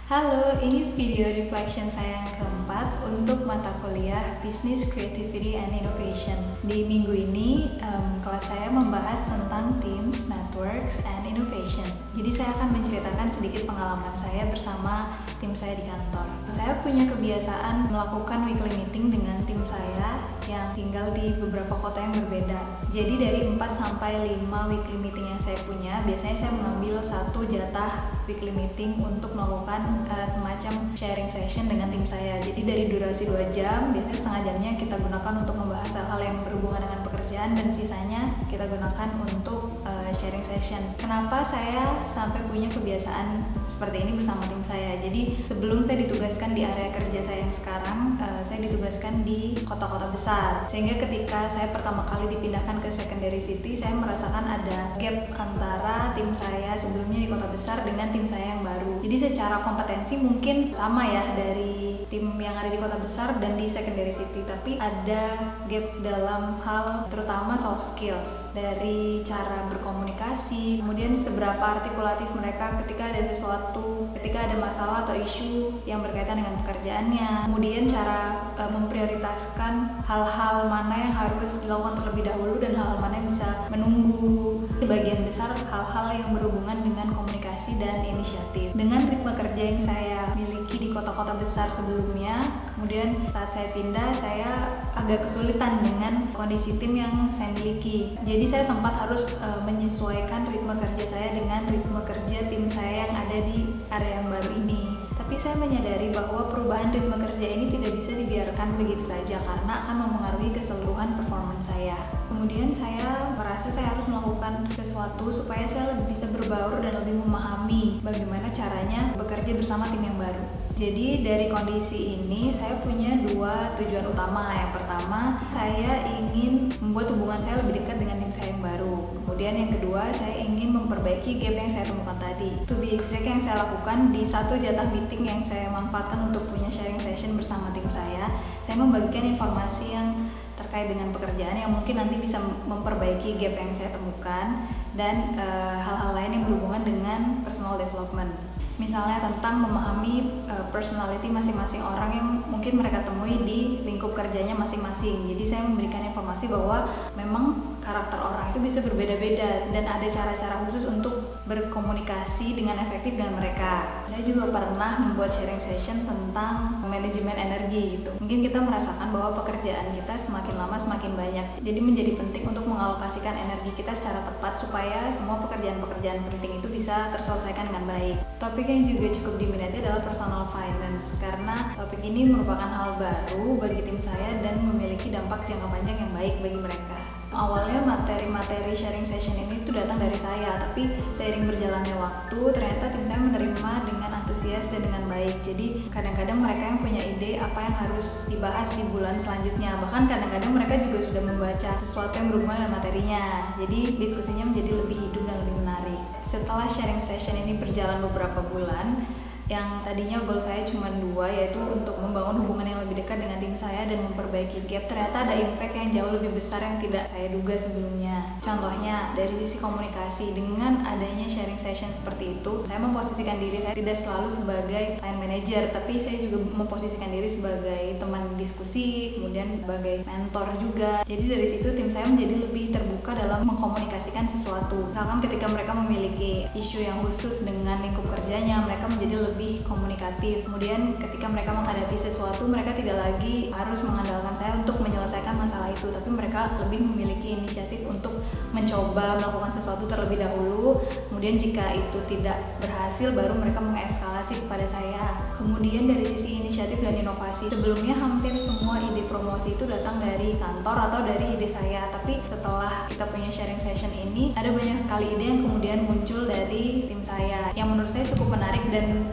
Halo, ini video reflection saya yang keempat untuk mata kuliah Business Creativity and Innovation. Di minggu ini, kelas saya membahas tentang Teams, Networks, and Innovation. Jadi saya akan menceritakan sedikit pengalaman saya bersama tim saya di kantor. Saya punya kebiasaan melakukan weekly meeting dengan tim saya yang tinggal di beberapa kota yang berbeda. Jadi dari 4 sampai 5 weekly meeting yang saya punya, biasanya saya mengambil satu jatah weekly meeting untuk melakukan semacam sharing session dengan tim saya. Jadi dari durasi 2 jam, biasanya setengah jamnya kita gunakan untuk membahas hal-hal yang berhubungan dengan pekerjaan dan sisanya kita gunakan untuk sharing session. Kenapa saya sampai punya kebiasaan seperti ini bersama tim saya? Jadi sebelum saya ditugaskan di area kerja saya yang sekarang, saya ditugaskan di kota-kota besar. Sehingga ketika saya pertama kali dipindahkan ke secondary city, saya merasakan ada gap antara tim saya sebelumnya di kota besar dengan tim saya yang baru. Jadi secara kompetensi mungkin sama ya dari tim yang ada di kota besar dan di secondary city, tapi ada gap dalam hal terutama soft skills, dari cara berkomunikasi, kemudian seberapa artikulatif mereka ketika ada sesuatu, ketika ada masalah atau isu yang berkaitan dengan pekerjaannya, kemudian cara memprioritaskan hal-hal mana yang harus dilakukan terlebih dahulu dan hal-hal mana yang bisa menunggu. Sebagian besar hal-hal yang berhubungan dengan komunikasi dan inisiatif. Dengan ritme kerja yang saya miliki di kota-kota besar sebelumnya, kemudian saat saya pindah, saya agak kesulitan dengan kondisi tim yang saya miliki. Jadi saya sempat harus menyesuaikan ritme kerja saya dengan ritme kerja tim saya yang ada di area yang baru ini. Tapi saya menyadari bahwa perubahan ritme kerja ini tidak bisa dibiarkan begitu saja karena akan mempengaruhi keseluruhan performance saya. Kemudian saya merasa saya harus melakukan sesuatu supaya saya lebih bisa berbaur dan lebih memahami bagaimana caranya bekerja bersama tim yang baru. Jadi dari kondisi ini saya punya 2 tujuan utama. Yang pertama, saya ingin membuat hubungan saya lebih dekat dengan tim saya yang baru. Kemudian yang kedua, saya ingin memperbaiki gap yang saya temukan tadi. To be exact, yang saya lakukan di satu jatah meeting yang saya manfaatkan untuk punya sharing session bersama tim saya membagikan informasi yang terkait dengan pekerjaan yang mungkin nanti bisa memperbaiki gap yang saya temukan dan hal-hal lain yang berhubungan dengan personal development. Misalnya tentang memahami personality masing-masing orang yang mungkin mereka temui di lingkup kerjanya masing-masing. Jadi saya memberikan informasi bahwa memang karakter orang itu bisa berbeda-beda dan ada cara-cara khusus untuk berkomunikasi dengan efektif dengan mereka. Saya juga pernah membuat sharing session tentang manajemen energi gitu. Mungkin kita merasakan bahwa pekerjaan kita semakin lama semakin banyak. Jadi menjadi penting untuk mengalokasikan energi kita secara tepat supaya semua pekerjaan-pekerjaan penting itu bisa terselesaikan dengan baik. Topik yang juga cukup diminati adalah personal finance karena topik ini merupakan hal baru bagi tim saya dan memiliki dampak jangka panjang yang baik bagi mereka. Awalnya materi-materi sharing session ini tuh datang dari saya, tapi seiring berjalannya waktu ternyata tim saya menerima dengan antusias dan dengan baik. Jadi kadang-kadang mereka yang punya ide apa yang harus dibahas di bulan selanjutnya, bahkan kadang-kadang mereka juga sudah membaca sesuatu yang berhubungan dengan materinya. Jadi diskusinya menjadi lebih hidup dan lebih menarik. Setelah sharing session ini berjalan beberapa bulan, yang tadinya goal saya cuma 2, yaitu untuk membangun hubungan yang lebih dekat dengan tim saya dan memperbaiki gap, ternyata ada impact yang jauh lebih besar yang tidak saya duga sebelumnya. Contohnya dari sisi komunikasi, dengan adanya sharing session seperti itu, saya memposisikan diri saya tidak selalu sebagai line manager, tapi saya juga memposisikan diri sebagai teman diskusi, kemudian sebagai mentor juga. Jadi dari situ tim saya menjadi lebih terbuka dalam mengkomunikasikan sesuatu. Misalkan ketika mereka memiliki isu yang khusus dengan lingkup kerjanya, mereka menjadi lebih komunikatif. Kemudian ketika mereka menghadapi sesuatu, mereka tidak lagi harus mengandalkan saya untuk menyelesaikan masalah itu, tapi mereka lebih memiliki inisiatif untuk mencoba melakukan sesuatu terlebih dahulu. Kemudian jika itu tidak berhasil, baru mereka mengeskalasi kepada saya. Kemudian dari sisi inisiatif dan inovasi, sebelumnya hampir semua ide promosi itu datang dari kantor atau dari ide saya, tapi setelah kita punya sharing session ini, ada banyak sekali ide yang kemudian muncul dari tim saya yang menurut saya cukup menarik dan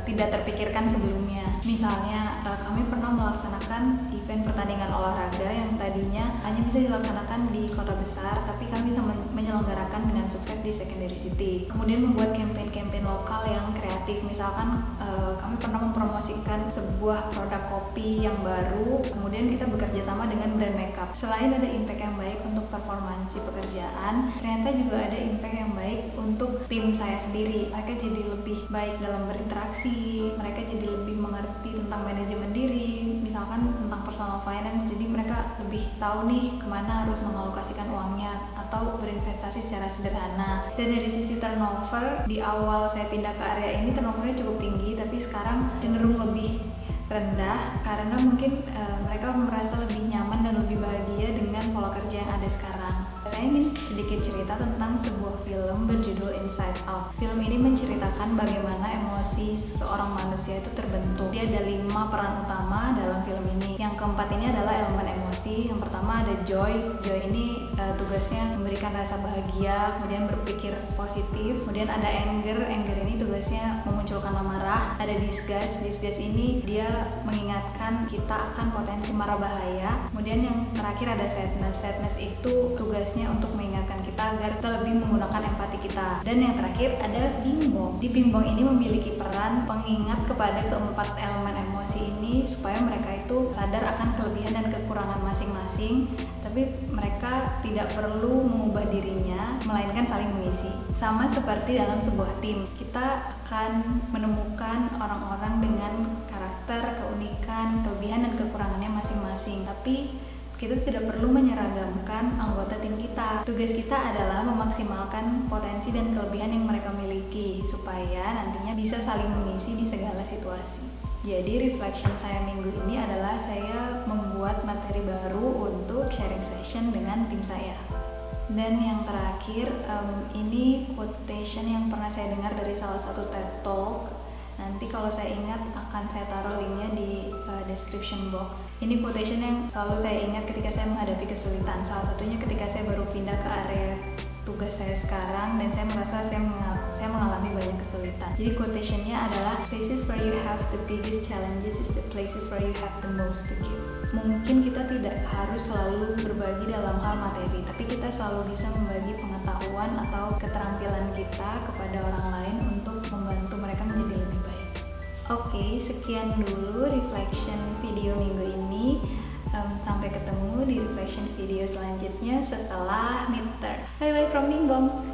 tidak terpikirkan sebelumnya. Misalnya kami pernah melaksanakan event pertandingan olahraga yang tadinya hanya bisa dilaksanakan di kota besar, tapi kami bisa menyelenggarakan dengan sukses di secondary city. Kemudian membuat campaign-campaign lokal yang kreatif. Misalkan kami pernah mempromosikan sebuah produk kopi yang baru, kemudian kita bekerja sama dengan brand makeup. Selain ada impact yang baik untuk performansi pekerjaan, ternyata juga ada impact yang baik untuk tim saya sendiri. Mereka jadi lebih baik dalam berinteraksi, mereka jadi lebih mengerti tentang manajemen diri, misalkan tentang personal finance, jadi mereka lebih tahu nih kemana harus mengalokasikan uangnya atau berinvestasi secara sederhana. Dan dari sisi turnover, di awal saya pindah ke area ini turnovernya cukup tinggi, tapi sekarang cenderung lebih rendah karena mungkin mereka merasa lebih nyaman dan lebih bahagia dengan pola kerja yang ada sekarang. Saya ingin sedikit cerita tentang sebuah film berjudul Inside Out. Film ini menceritakan bagaimana emosi seorang manusia itu terbentuk. Dia ada 5 peran utama dalam film ini. Yang keempat ini adalah elemen emosi. Yang pertama ada joy. Joy ini tugasnya memberikan rasa bahagia, kemudian berpikir positif. Kemudian ada anger. Anger ini tugasnya memunculkan amarah. Ada disgust. Disgust ini dia mengingatkan kita akan potensi marah bahaya. Kemudian yang terakhir ada sadness. Sadness itu tugasnya untuk mengingatkan kita agar kita lebih menggunakan empati kita. Dan yang terakhir ada bingbong. Di bingbong ini memiliki peran pengingat kepada keempat elemen emosi ini supaya mereka itu sadar akan kelebihan dan kekurangan masing-masing, tapi mereka tidak perlu mengubah dirinya, melainkan saling mengisi. Sama seperti dalam sebuah tim, kita akan menemukan orang-orang dengan karakter, keunikan, kelebihan dan kekurangannya masing-masing, tapi kita tidak perlu menyeragamkan anggota tim kita. Tugas kita adalah memaksimalkan potensi dan kelebihan yang mereka miliki supaya nantinya bisa saling mengisi di segala situasi. Jadi reflection saya minggu ini adalah saya membuat materi baru untuk sharing session dengan tim saya. Dan yang terakhir, ini quotation yang pernah saya dengar dari salah satu TED Talk. Nanti kalau saya ingat akan saya taruh linknya di description box. Ini quotation yang selalu saya ingat ketika saya menghadapi kesulitan. Salah satunya ketika saya baru pindah ke area tugas saya sekarang dan saya merasa saya mengalami banyak kesulitan. Jadi quotationnya adalah places where you have the biggest challenges is the places where you have the most to give. Mungkin kita tidak harus selalu berbagi dalam hal materi, tapi kita selalu bisa membagi pengetahuan atau keterampilan kita kepada orang lain untuk membantu mereka menjadi lebih baik. Oke, sekian dulu reflection video minggu ini. Sampai ketemu di reflection video selanjutnya setelah midterm. Bye bye from Bingbong.